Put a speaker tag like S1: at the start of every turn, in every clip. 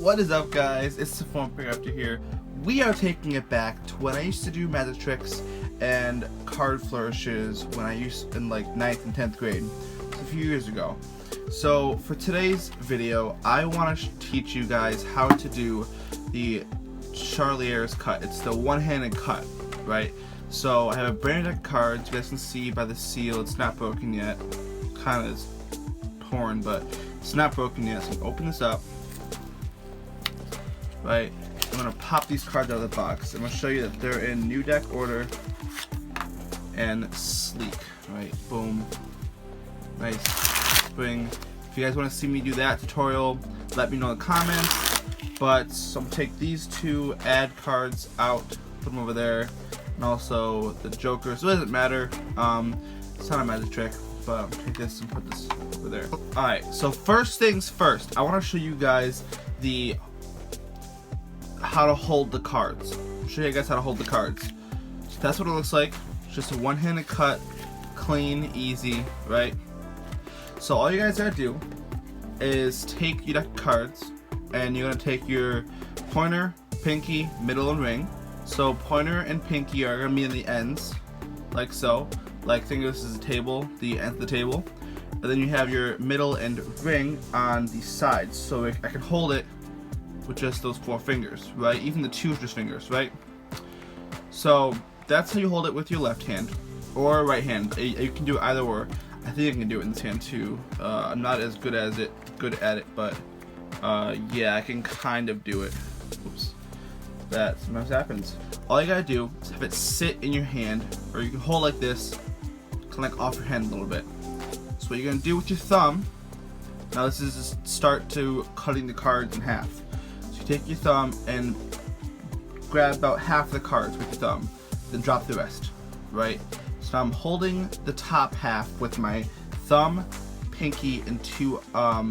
S1: What is up, guys? It's the Form After here. We are taking it back to when I used to do magic tricks and card flourishes when I used in like 9th and 10th grade. It's a few years ago. So for today's video, I want to teach you guys how to do the Charlier's cut. It's the one-handed cut, right? So I have a brand new deck of cards. You guys can see by the seal, it's not broken yet. Kind of is torn, but it's not broken yet. So I'm gonna open this up. Right, I'm gonna pop these cards out of the box. I'm gonna show you that they're in new deck order and sleek. Right, boom, nice spring. If you guys want to see me do that tutorial, let me know in the comments. But so I'm gonna take these two ad cards out, put them over there, and also the Joker. So it doesn't matter. It's not a magic trick, but I'm gonna take this and put this over there. All right. So first things first, I want to show you guys how to hold the cards. I'll show you guys how to hold the cards. So that's what it looks like. It's just a one-handed cut, clean, easy, right? So all you guys gotta do is take your deck of cards, and you're gonna take your pointer, pinky, middle, and ring. So pointer and pinky are gonna be in the ends, like so. Like think of this as a table, the end of the table, and then you have your middle and ring on the sides. So I can hold it with just those 4 fingers, right? Even the 2 just fingers, right? So that's how you hold it with your left hand or right hand. You can do it either or. I think I can do it in this hand too. I'm not as good at it, but yeah, I can kind of do it. Oops, that sometimes happens. All you gotta do is have it sit in your hand, or you can hold like this, kind of like off your hand a little bit. So what you're gonna do with your thumb. Now this is the start to cutting the cards in half. Take your thumb and grab about half the cards with your thumb, then drop the rest, right? So I'm holding the top half with my thumb, pinky, and 2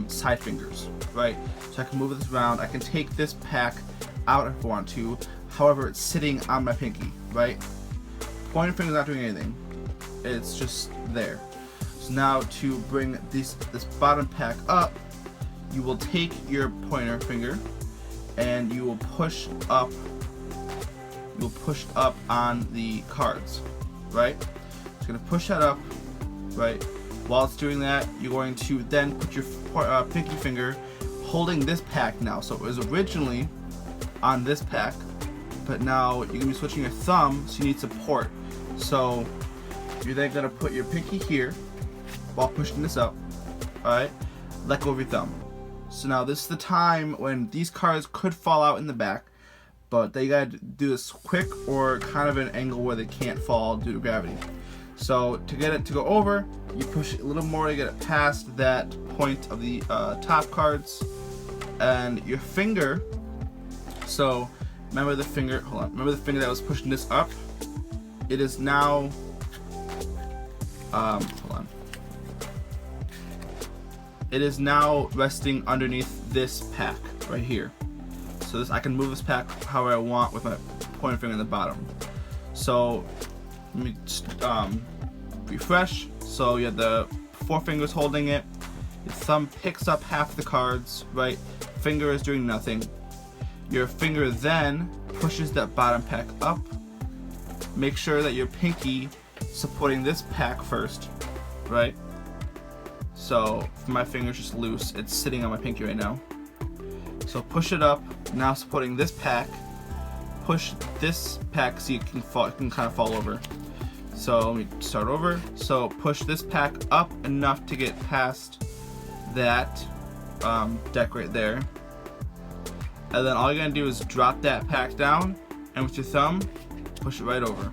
S1: side fingers, right? So I can move this around. I can take this pack out if I want to. However, it's sitting on my pinky, right? Pointer finger's not doing anything. It's just there. So now to bring this bottom pack up, you will take your pointer finger and you will push up on the cards, right? It's going to push that up, right? While it's doing that, you're going to then put your pinky finger holding this pack now. So it was originally on this pack, but now you're going to be switching your thumb, so you need support. So you're then going to put your pinky here while pushing this up, alright? Let go of your thumb. So now this is the time when these cards could fall out in the back, but they gotta do this quick or kind of an angle where they can't fall due to gravity. So to get it to go over, you push it a little more to get it past that point of the top cards, and your finger. So remember the finger. Hold on. Remember the finger that was pushing this up. It is now. Hold on. It is now resting underneath this pack right here. So this, I can move this pack however I want with my pointer finger in the bottom. So let me refresh. So you have the 4 fingers holding it. Your thumb picks up half the cards, right? Finger is doing nothing. Your finger then pushes that bottom pack up. Make sure that your pinky supporting this pack first, right? So my finger's just loose. It's sitting on my pinky right now. So push it up. Now supporting this pack. Push this pack so you can fall. It can kind of fall over. So let me start over. So push this pack up enough to get past that deck right there. And then all you're gonna do is drop that pack down, and with your thumb, push it right over.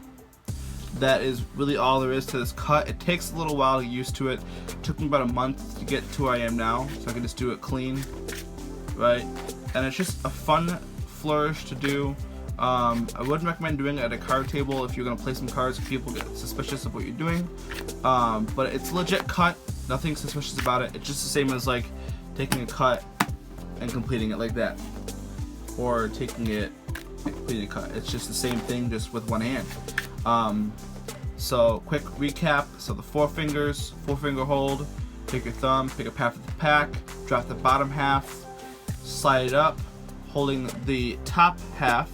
S1: That is really all there is to this cut. It takes a little while to get used to it. It took me about a month to get to where I am now, so I can just do it clean, right? And it's just a fun flourish to do. I wouldn't recommend doing it at a card table if you're gonna play some cards. People get suspicious of what you're doing, but it's a legit cut. Nothing suspicious about it. It's just the same as like taking a cut and completing it like that, or taking it and completing a cut. It's just the same thing, just with one hand. So quick recap. So the 4 fingers, 4-finger hold, take your thumb, pick up half of the pack, drop the bottom half, slide it up, holding the top half.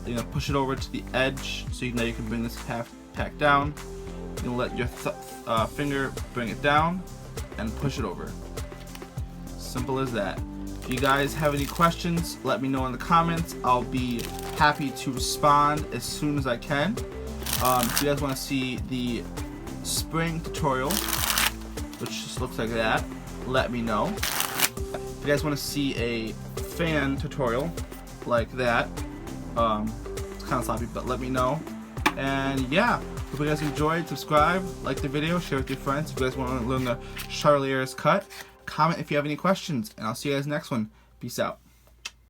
S1: You're gonna push it over to the edge so you know you can bring this half tack down. You're gonna let your finger bring it down and push it over. Simple as that. If you guys have any questions, let me know in the comments. I'll be happy to respond as soon as I can. If you guys want to see the spring tutorial, which just looks like that, let me know. If you guys want to see a fan tutorial like that, it's kind of sloppy, but let me know. And yeah, hope you guys enjoyed. Subscribe, like the video, share with your friends. If you guys want to learn the Charliere's cut, comment if you have any questions, and I'll see you guys next one. Peace out.